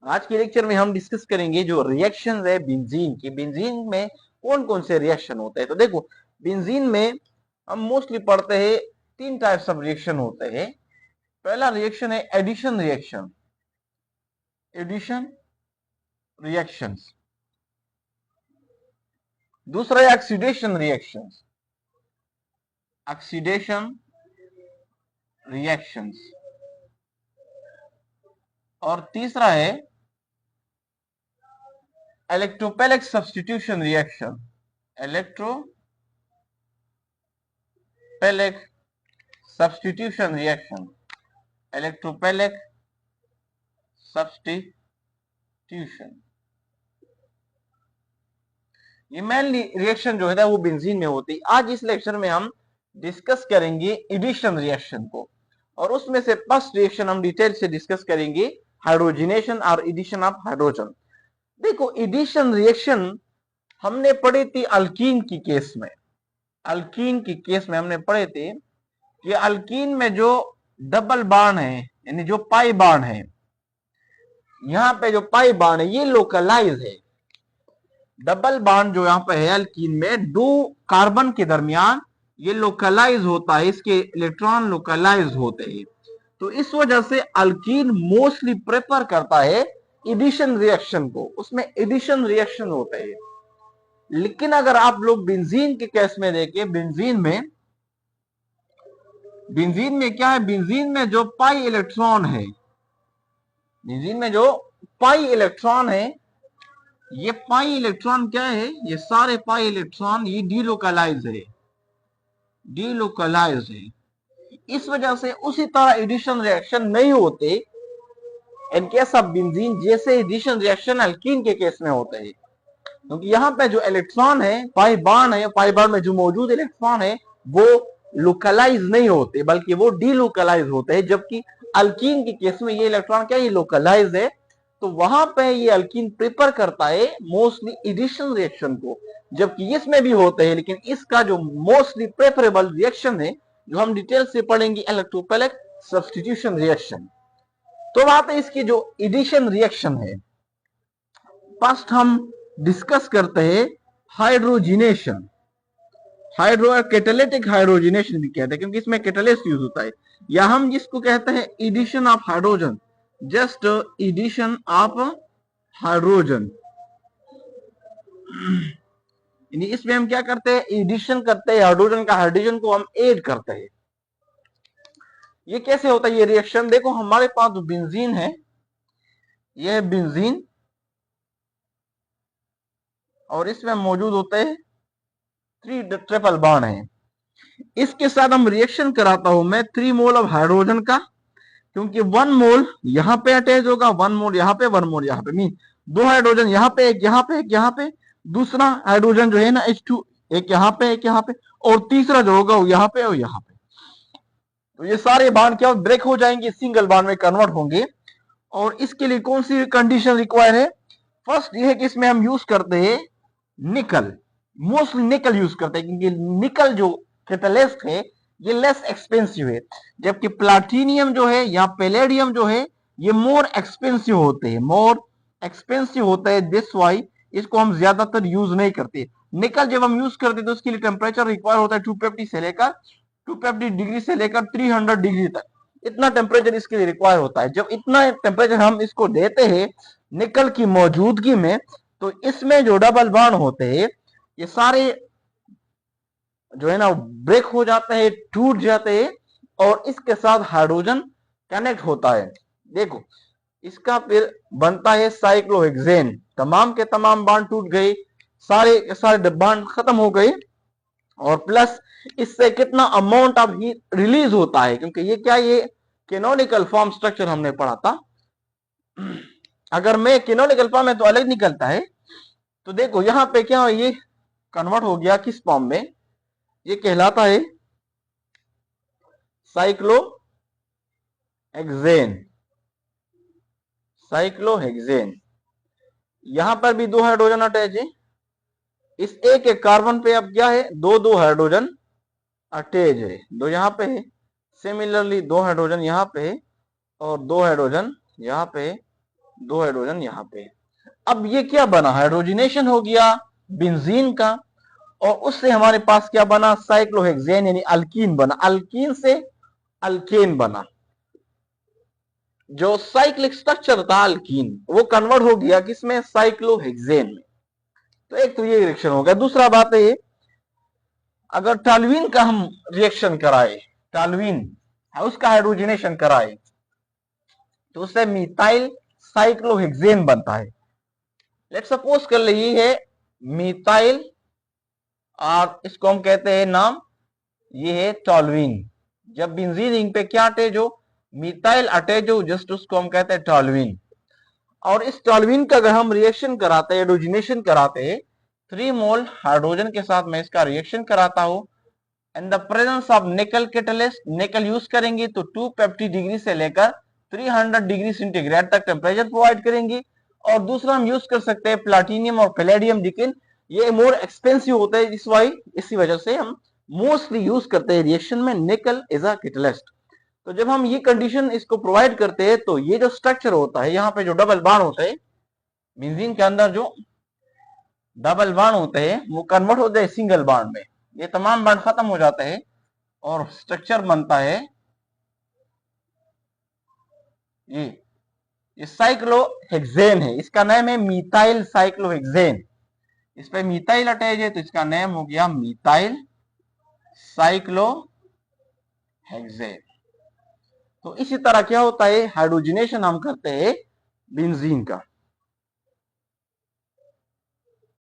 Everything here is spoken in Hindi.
आज के लेक्चर में हम डिस्कस करेंगे जो रिएक्शन है बेंजीन की। बेंजीन में कौन कौन से रिएक्शन होते हैं। तो देखो, बेंजीन में हम मोस्टली पढ़ते हैं तीन टाइप्स ऑफ रिएक्शन होते हैं। पहला रिएक्शन है एडिशन रिएक्शन, एडिशन रिएक्शंस। दूसरा है ऑक्सीडेशन रिएक्शंस, ऑक्सीडेशन रिएक्शंस। और तीसरा है electrophilic substitution reaction, electrophilic substitution reaction, electrophilic substitution. ये मेनली रिएक्शन जो है ना वो बेंजीन में होती है। आज इस लेक्चर में हम डिस्कस करेंगे एडिशन रिएक्शन को, और उसमें से फर्स्ट रिएक्शन हम डिटेल से डिस्कस करेंगे हाइड्रोजनेशन और एडिशन ऑफ हाइड्रोजन। देखो, एडिशन रिएक्शन हमने पढ़ी थी अल्कीन की केस में। अल्कीन की केस में हमने पढ़े थे कि अल्कीन में जो डबल बॉन्ड है, यानी जो पाई बॉन्ड है, यहां पे जो पाई बॉन्ड है ये लोकलाइज है। डबल बॉन्ड जो यहां पे है अल्कीन में, दो कार्बन के दरमियान ये लोकलाइज होता है, इसके इलेक्ट्रॉन लोकलाइज होते हैं। तो इस वजह से अल्कीन मोस्टली प्रेफर करता है एडिशन रिएक्शन को, उसमें एडिशन रिएक्शन होते हैं। लेकिन अगर आप लोग बेंजीन के केस में देखें, बेंजीन में क्या है, बेंजीन में जो पाई इलेक्ट्रॉन है, बेंजीन में जो पाई इलेक्ट्रॉन है, ये पाई इलेक्ट्रॉन क्या है, ये सारे पाई इलेक्ट्रॉन ये डीलोकलाइज है, डीलोकलाइज है। इस वजह से उसी तरह एडिशन रिएक्शन नहीं होते इन केस ऑफ बेंजीन जैसे एडिशन रिएक्शन अल्कीन के केस में होते हैं। क्योंकि यहाँ पे जो इलेक्ट्रॉन है, पाई बॉन्ड है, पाई बॉन्ड में जो मौजूद इलेक्ट्रॉन है वो लोकलाइज नहीं होते, बल्कि वो डीलोकलाइज होते हैं। जबकि अल्कीन के केस में ये इलेक्ट्रॉन क्या है, लोकलाइज है। तो वहां पे ये अल्कीन प्रेफर करता है मोस्टली एडिशन रिएक्शन को, जबकि इसमें भी होते हैं, लेकिन इसका जो मोस्टली प्रेफरेबल रिएक्शन है जो हम डिटेल से पढ़ेंगे, इलेक्ट्रोपेलिक सब्स्टिट्यूशन रिएक्शन। तो बात है इसकी जो एडिशन रिएक्शन है, फर्स्ट हम डिस्कस करते हैं हाइड्रोजिनेशन। कैटालिटिक हाइड्रोजिनेशन भी कहते हैं, क्योंकि इसमें कैटालिस्ट यूज होता है, या हम जिसको कहते हैं addition of hydrogen, just addition of hydrogen. यानी इसमें हम क्या करते हैं, एडिशन करते हैं हाइड्रोजन का, हाइड्रोजन को हम ऐड करते हैं। ये कैसे होता है ये रिएक्शन, देखो हमारे पास जो बेंजीन है, ये है बेंजीन, और इसमें मौजूद होते हैं 3 ट्रिपल बॉन्ड है। इसके साथ हम रिएक्शन कराता हूं मैं 3 मोल ऑफ हाइड्रोजन का, क्योंकि 1 मोल यहां पे अटैच होगा, 1 मोल यहां पे, 1 मोल यहां पे, मीन 2 हाइड्रोजन यहां पे, एक यहां पे, एक यहां पे, दूसरा हाइड्रोजन जो है ना H2, एक यहां पे, एक यहां पे, और तीसरा जो होगा वो यहां पे और यहां पे। तो ये सारे बॉन्ड क्या ब्रेक हो जाएंगे, सिंगल बॉन्ड में कन्वर्ट होंगे। और इसके लिए कौन सी कंडीशन रिक्वायर है, फर्स्ट ये है कि इसमें हम यूज करते हैं निकल, मोस्टली निकल यूज करते हैं, क्योंकि निकल जो कैटालिस्ट है ये लेस एक्सपेंसिव है, जबकि प्लाटिनियम जो है या पैलेडियम जो है ये मोर एक्सपेंसिव होते हैं, मोर एक्सपेंसिव होता है। दिस वाई इसको हम ज्यादातर यूज नहीं करते। निकल जब हम यूज करते तो उसके लिए टेम्परेचर रिक्वायर होता है 250 डिग्री से लेकर 300 डिग्री तक, इतना टेम्परेचर इसके लिए रिक्वायर होता है। जब इतना टेम्परेचर हम इसको देते हैं निकल की मौजूदगी में, तो इसमें जो डबल बॉन्ड होते हैं ये सारे जो है ना ब्रेक हो जाते हैं, टूट जाते हैं, और इसके साथ हाइड्रोजन कनेक्ट होता है। देखो इसका फिर बनता है साइक्लोहेक्सेन, तमाम के तमाम बॉन्ड टूट गए, सारे के सारे बॉन्ड खत्म हो गए, और प्लस इससे कितना अमाउंट ऑफ हीट रिलीज होता है, क्योंकि ये क्या, ये कैनोनिकल फॉर्म स्ट्रक्चर हमने पढ़ा था। अगर मैं कैनोनिकल फॉर्म में तो अलग निकलता है। तो देखो यहां पे क्या, ये कन्वर्ट हो गया किस फॉर्म में, ये कहलाता है साइक्लोहेक्सेन, साइक्लोहेक्सेन। यहां पर भी 2 हाइड्रोजन अटैच है, इस एक एक कार्बन पे अब क्या है, 2 हाइड्रोजन अटैच है, 2 यहां पे है, सिमिलरली 2 हाइड्रोजन यहां पे है, और 2 हाइड्रोजन यहां पे, 2 हाइड्रोजन यहाँ पे। अब ये क्या बना, हाइड्रोजनेशन हो गया बेंजीन का, और उससे हमारे पास क्या बना, साइक्लोहेक्सेन यानी अल्कीन बना। अल्कीन से अल्केन बना। जो साइक्लिक स्ट्रक्चर था अल्कीन, वो कन्वर्ट हो गया किसमें, साइक्लोहेक्सेन में। तो एक तो ये रिएक्शन हो गया। दूसरा बात है, अगर टॉल्यूइन का हम रिएक्शन कराए, टॉल्यूइन उसका हाइड्रोजनेशन कराए, तो उससे मिथाइल साइक्लोहेक्सेन बनता है। लेट सपोज कर ले ये है मिथाइल, और इसको हम कहते हैं नाम, ये है टॉल्यूइन। जब बेंजीन रिंग पे क्या अटैच हो, मिथाइल अटैच हो, जस्ट उसको हम कहते हैं टॉल्यूइन। और इस टॉल्यूइन का अगर हम रिएक्शन कराते हैं, हाइड्रोजनेशन कराते हैं, 3 मोल हाइड्रोजन के साथ मैं इसका रिएक्शन कराता हूं, इन द प्रेजेंस ऑफ निकल कैटलिस्ट, निकल यूज करेंगे तो 250 डिग्री से लेकर 300 डिग्री सेंटीग्रेड तक टेम्परेचर प्रोवाइड करेंगे। और दूसरा हम यूज कर सकते हैं प्लाटिनियम और पैलेडियम, लेकिन ये मोर एक्सपेंसिव होता है, इसी वजह से हम मोस्टली यूज करते हैं रिएक्शन में निकल एज अ कैटलिस्ट। तो जब हम ये कंडीशन इसको प्रोवाइड करते हैं, तो ये जो स्ट्रक्चर होता है, यहाँ पे जो डबल बॉन्ड होता है बेंजीन के अंदर, जो डबल बॉन्ड होते हैं वो कन्वर्ट होते हैं सिंगल बॉन्ड में। ये तमाम बॉन्ड खत्म हो जाते हैं और स्ट्रक्चर बनता है ये साइक्लोहेक्सेन है। इसका नाम है मिथाइल साइक्लोहेक्सेन। इस पे मिथाइल अटैच है तो इसका नाम हो गया मिथाइल साइक्लोहेक्सेन। तो इसी तरह क्या होता है, हाइड्रोजनेशन हम करते हैं बेंजीन का।